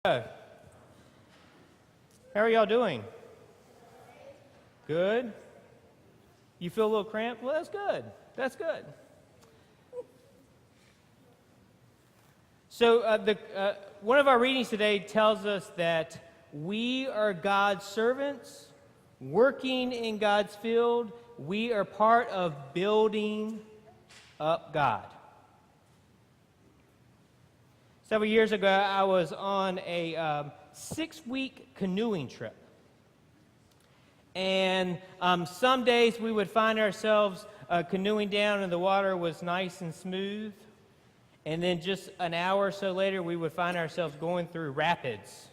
How are y'all doing? Good? You feel a little cramped? Well, that's good. That's good. So one of our readings today tells us that we are God's servants, working in God's field. We are part of building up God. Several years ago, I was on a 6-week canoeing trip. And some days we would find ourselves canoeing down and the water was nice and smooth. And then just an hour or so later, we would find ourselves going through rapids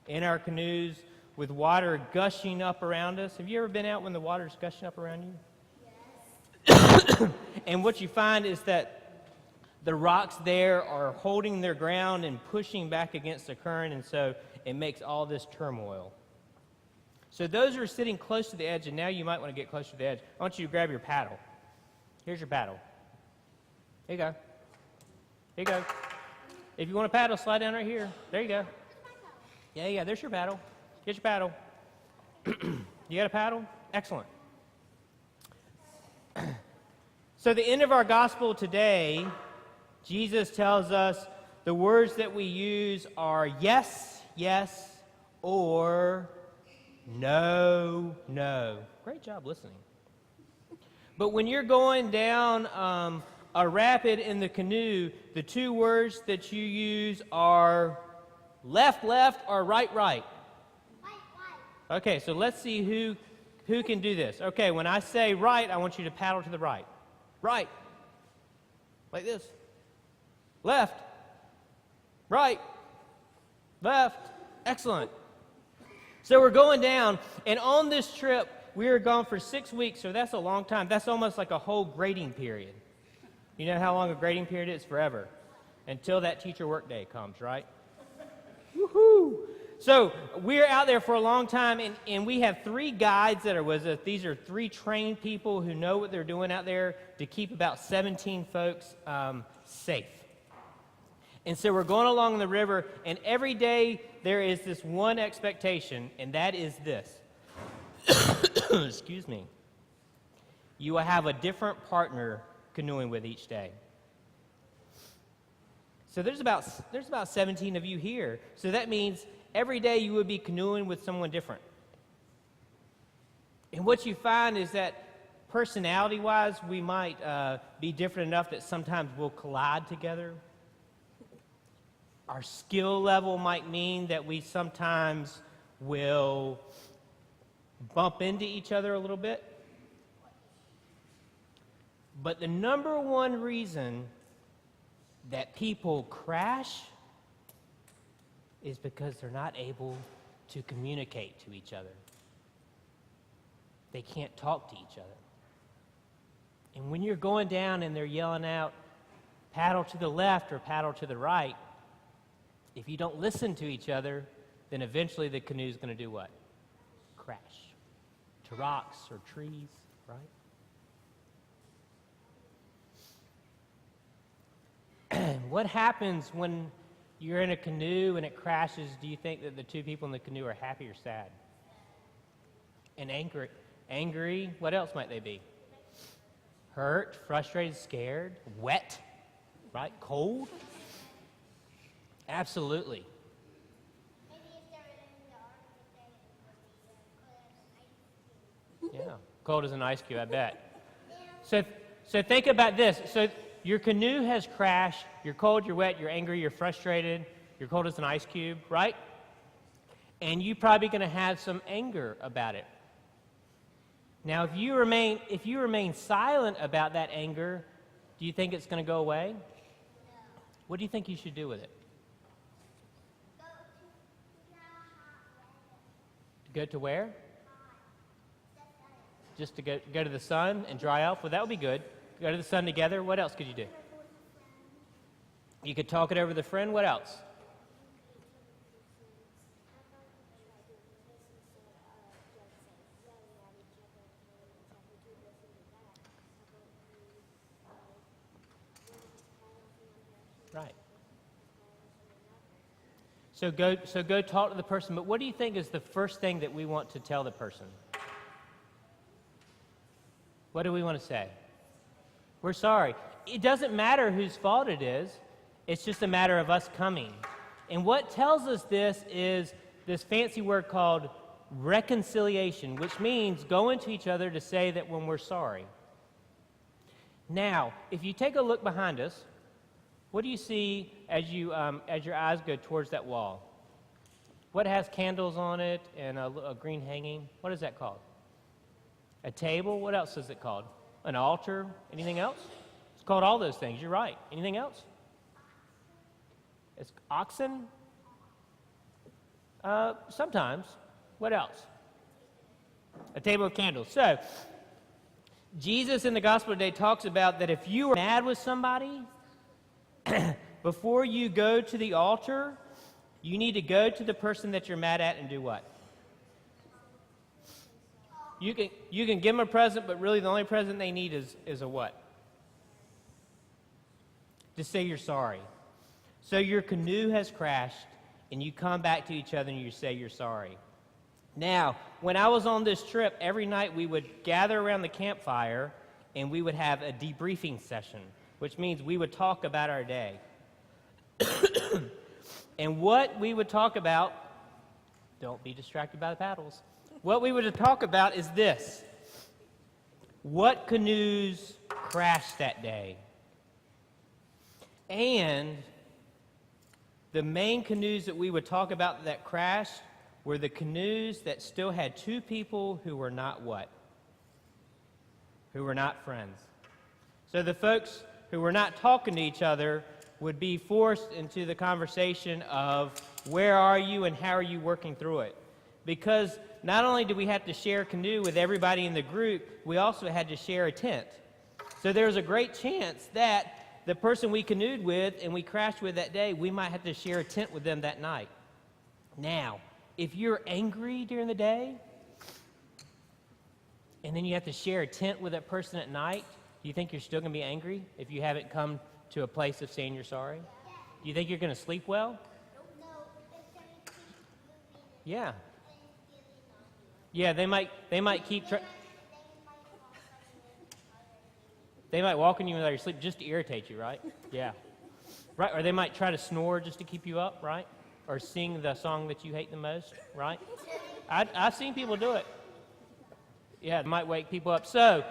in our canoes with water gushing up around us. Have you ever been out when the water's gushing up around you? Yes. And what you find is that the rocks there are holding their ground and pushing back against the current, and so it makes all this turmoil. So those who are sitting close to the edge, and now you might want to get closer to the edge, I want you to grab your paddle. Here's your paddle. Here you go. Here you go. If you want a paddle, slide down right here. There you go. Yeah, there's your paddle. Get your paddle. You got a paddle? Excellent. So the end of our gospel today, Jesus tells us the words that we use are yes, yes, or no, no. Great job listening. But when you're going down a rapid in the canoe, the two words that you use are left, left, or right, right. Right, right. Okay, so let's see who can do this. Okay, when I say right, I want you to paddle to the right. Right. Like this. Left, right, left. Excellent. So we're going down, and on this trip, we were gone for 6 weeks, so that's a long time. That's almost like a whole grading period. You know how long a grading period is? Forever. Until that teacher workday comes, right? Woohoo! So we're out there for a long time, and we have 3 guides that are with us. These are 3 trained people who know what they're doing out there to keep about 17 folks safe. And so we're going along the river, and every day there is this one expectation, and that is this. Excuse me. You will have a different partner canoeing with each day. So there's about 17 of you here. So that means every day you would be canoeing with someone different. And what you find is that personality-wise, we might be different enough that sometimes we'll collide together. Our skill level might mean that we sometimes will bump into each other a little bit. But the number one reason that people crash is because they're not able to communicate to each other. They can't talk to each other. And when you're going down and they're yelling out, paddle to the left or paddle to the right, if you don't listen to each other, then eventually the canoe's going to do what? Crash to rocks or trees, right? What happens when you're in a canoe and it crashes? Do you think that the 2 people in the canoe are happy or sad? And angry. Angry. What else might they be? Hurt, frustrated, scared, wet, right? Cold. Absolutely. Yeah, cold as an ice cube, I bet. So think about this. So your canoe has crashed. You're cold, you're wet, you're angry, you're frustrated, you're cold as an ice cube, right? And you're probably going to have some anger about it. Now, if you remain silent about that anger, do you think it's going to go away? No. What do you think you should do with it? Go to where? Just to go to the sun and dry off? Well, that would be good. Go to the sun together. What else could you do? You could talk it over with a friend. What else? Right. So go talk to the person. But what do you think is the first thing that we want to tell the person? What do we want to say? We're sorry. It doesn't matter whose fault it is. It's just a matter of us coming. And what tells us this is this fancy word called reconciliation, which means going to each other to say that when we're sorry. Now, if you take a look behind us, what do you see as your eyes go towards that wall? What has candles on it and a green hanging? What is that called? A table? What else is it called? An altar? Anything else? It's called all those things. You're right. Anything else? It's oxen? Sometimes. What else? A table of candles. So, Jesus in the gospel today talks about that if you are mad with somebody, before you go to the altar, you need to go to the person that you're mad at and do what? You can give them a present, but really the only present they need is a what? To say you're sorry. So your canoe has crashed, and you come back to each other and you say you're sorry. Now, when I was on this trip, every night we would gather around the campfire and we would have a debriefing session, which means we would talk about our day. And what we would talk about, don't be distracted by the paddles. What we would talk about is this. What canoes crashed that day? And the main canoes that we would talk about that crashed were the canoes that still had two people who were not what? Who were not friends. So the folks who were not talking to each other would be forced into the conversation of where are you and how are you working through it? Because not only did we have to share a canoe with everybody in the group, we also had to share a tent. So there was a great chance that the person we canoed with and we crashed with that day, we might have to share a tent with them that night. Now, if you're angry during the day, and then you have to share a tent with that person at night, do you think you're still going to be angry if you haven't come to a place of saying you're sorry? Do you think you're going to sleep well? Yeah. Yeah, they might keep they might walk on you while you're asleep just to irritate you, right? Yeah. Right, or they might try to snore just to keep you up, right? Or sing the song that you hate the most, right? I've seen people do it. Yeah, it might wake people up. So,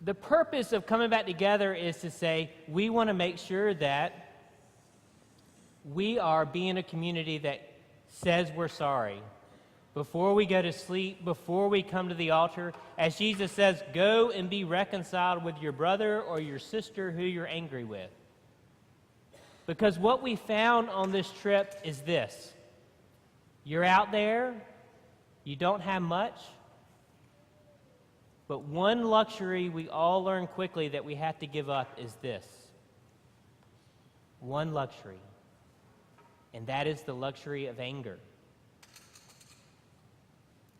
the purpose of coming back together is to say we want to make sure that we are being a community that says we're sorry. Before we go to sleep, before we come to the altar, as Jesus says, go and be reconciled with your brother or your sister who you're angry with. Because what we found on this trip is this. You're out there, you don't have much, but one luxury we all learn quickly that we have to give up is this. One luxury, and that is the luxury of anger.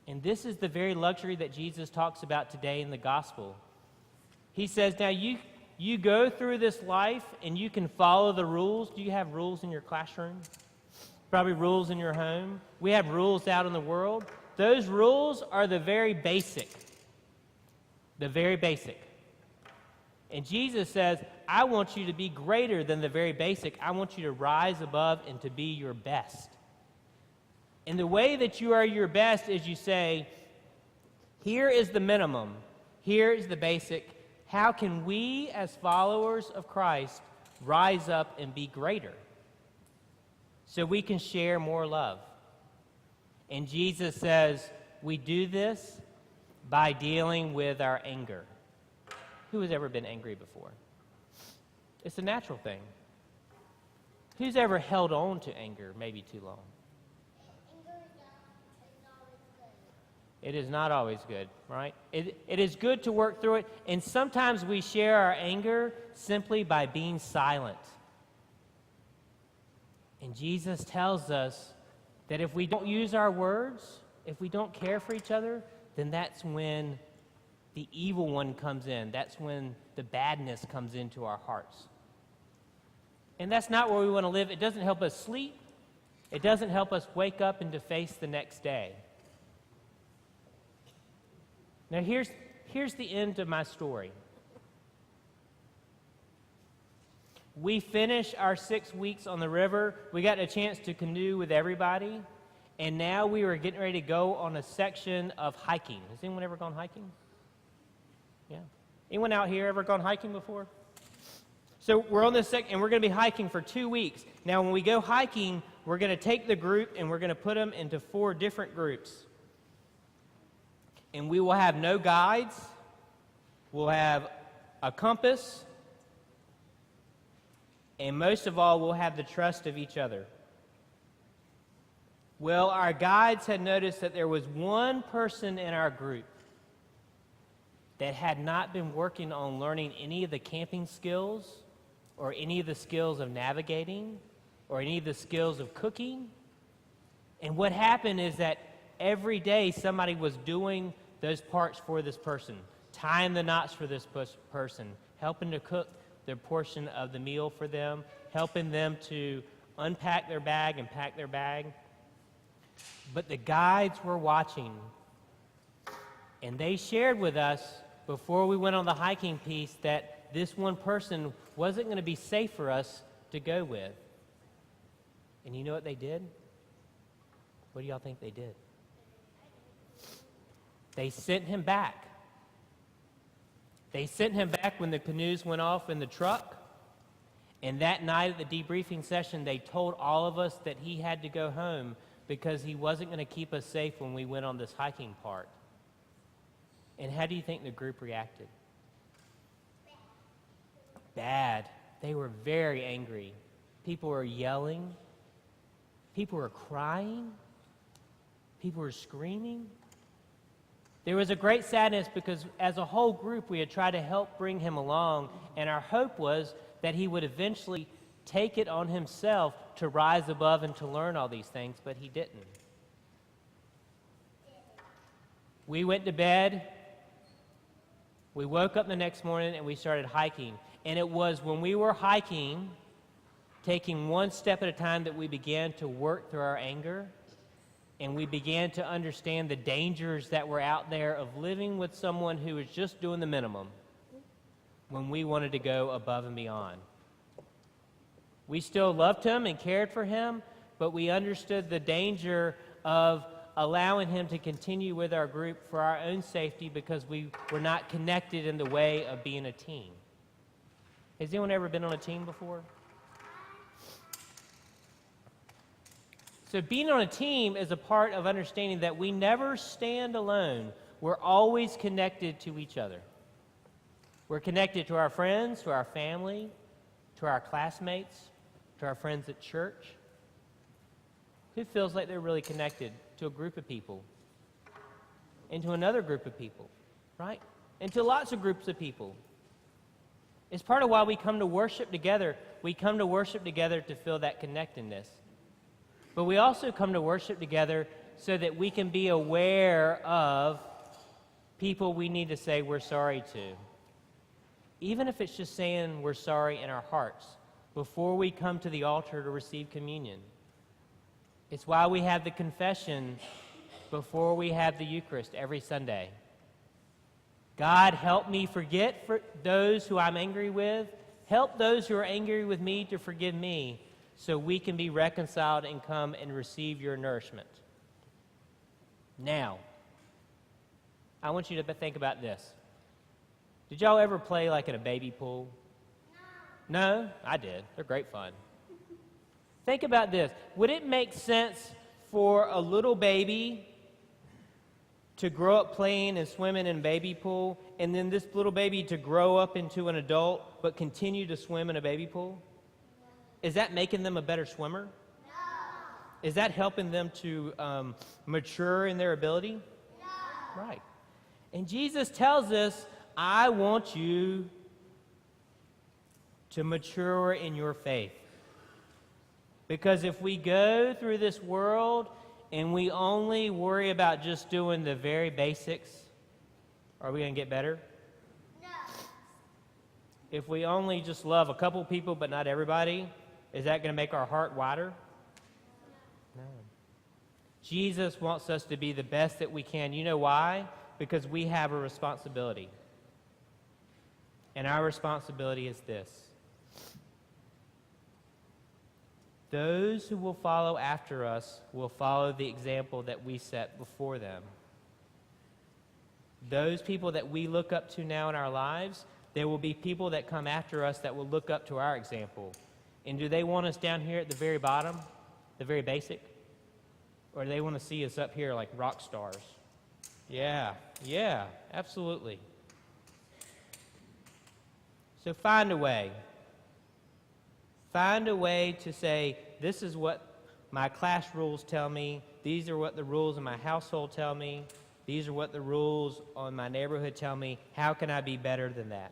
And this is the very luxury that Jesus talks about today in the gospel. He says, now you go through this life and you can follow the rules. Do you have rules in your classroom? Probably rules in your home. We have rules out in the world. Those rules are the very basic. The very basic. And Jesus says, I want you to be greater than the very basic. I want you to rise above and to be your best. And the way that you are your best is you say, here is the minimum. Here is the basic. How can we, as followers of Christ, rise up and be greater so we can share more love? And Jesus says, we do this by dealing with our anger. Who has ever been angry before? It's a natural thing. Who's ever held on to anger maybe too long? It is not always good, right? It is good to work through it, and sometimes we share our anger simply by being silent. And Jesus tells us that if we don't use our words, if we don't care for each other, then that's when the evil one comes in. That's when the badness comes into our hearts. And that's not where we want to live. It doesn't help us sleep. It doesn't help us wake up and to face the next day. Now here's the end of my story. We finished our 6 weeks on the river. We got a chance to canoe with everybody. And now we were getting ready to go on a section of hiking. Has anyone ever gone hiking? Yeah. Anyone out here ever gone hiking before? So we're on this and we're going to be hiking for 2 weeks. Now when we go hiking, we're going to take the group and we're going to put them into 4 different groups. And we will have no guides. We'll have a compass. And most of all, we'll have the trust of each other. Well, our guides had noticed that there was one person in our group that had not been working on learning any of the camping skills or any of the skills of navigating or any of the skills of cooking. And what happened is that every day somebody was doing those parts for this person, tying the knots for this person, helping to cook their portion of the meal for them, helping them to unpack their bag and pack their bag. But the guides were watching, and they shared with us before we went on the hiking piece that this one person wasn't going to be safe for us to go with. And you know what they did? What do y'all think they did? They sent him back. They sent him back when the canoes went off in the truck. And that night at the debriefing session, they told all of us that he had to go home because he wasn't going to keep us safe when we went on this hiking part. And how do you think the group reacted? Bad. They were very angry. People were yelling. People were crying. People were screaming. There was a great sadness because as a whole group, we had tried to help bring him along, and our hope was that he would eventually take it on himself to rise above and to learn all these things, but he didn't. We went to bed. We woke up the next morning and we started hiking. And it was when we were hiking, taking one step at a time, that we began to work through our anger. And we began to understand the dangers that were out there of living with someone who was just doing the minimum when we wanted to go above and beyond. We still loved him and cared for him, but we understood the danger of allowing him to continue with our group for our own safety because we were not connected in the way of being a team. Has anyone ever been on a team before? So being on a team is a part of understanding that we never stand alone. We're always connected to each other. We're connected to our friends, to our family, to our classmates, to our friends at church. Who feels like they're really connected to a group of people? And to another group of people, right? And to lots of groups of people. It's part of why we come to worship together. We come to worship together to feel that connectedness. But we also come to worship together so that we can be aware of people we need to say we're sorry to. Even if it's just saying we're sorry in our hearts before we come to the altar to receive communion. It's why we have the confession before we have the Eucharist every Sunday. God, help me forget for those who I'm angry with. Help those who are angry with me to forgive me, so we can be reconciled and come and receive your nourishment. Now, I want you to think about this. Did y'all ever play like in a baby pool? No? No? I did. They're great fun. Think about this. Would it make sense for a little baby to grow up playing and swimming in a baby pool, and then this little baby to grow up into an adult but continue to swim in a baby pool? Is that making them a better swimmer? No. Is that helping them to mature in their ability? No. Right. And Jesus tells us, I want you to mature in your faith. Because if we go through this world and we only worry about just doing the very basics, are we going to get better? No. If we only just love a couple people but not everybody, is that going to make our heart wider? Jesus wants us to be the best that we can. You know why? Because we have a responsibility. And our responsibility is this. Those who will follow after us will follow the example that we set before them. Those people that we look up to now in our lives, there will be people that come after us that will look up to our example. And do they want us down here at the very bottom, the very basic? Or do they want to see us up here like rock stars? Yeah, absolutely. So find a way. Find a way to say, this is what my class rules tell me. These are what the rules in my household tell me. These are what the rules on my neighborhood tell me. How can I be better than that?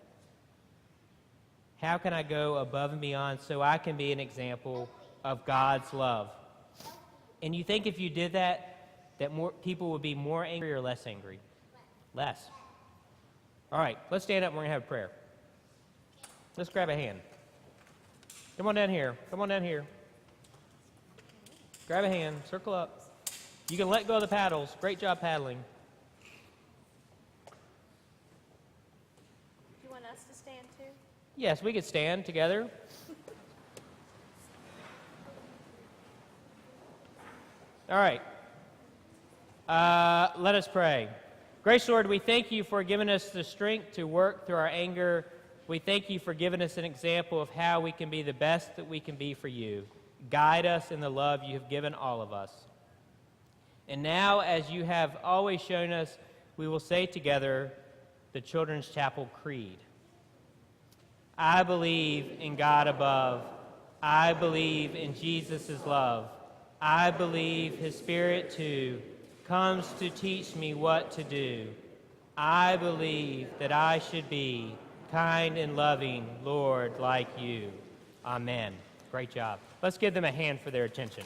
How can I go above and beyond so I can be an example of God's love? And you think if you did that more people would be more angry or less angry? Less. All right, let's stand up and we're going to have a prayer. Let's grab a hand. Come on down here. Come on down here. Grab a hand. Circle up. You can let go of the paddles. Great job paddling. Do you want us to stand too? Yes, we could stand together. All right. Let us pray. Gracious Lord, we thank you for giving us the strength to work through our anger. We thank you for giving us an example of how we can be the best that we can be for you. Guide us in the love you have given all of us. And now, as you have always shown us, we will say together the Children's Chapel Creed. I believe in God above. I believe in Jesus' love. I believe his Spirit, too, comes to teach me what to do. I believe that I should be kind and loving, Lord, like you. Amen. Great job. Let's give them a hand for their attention.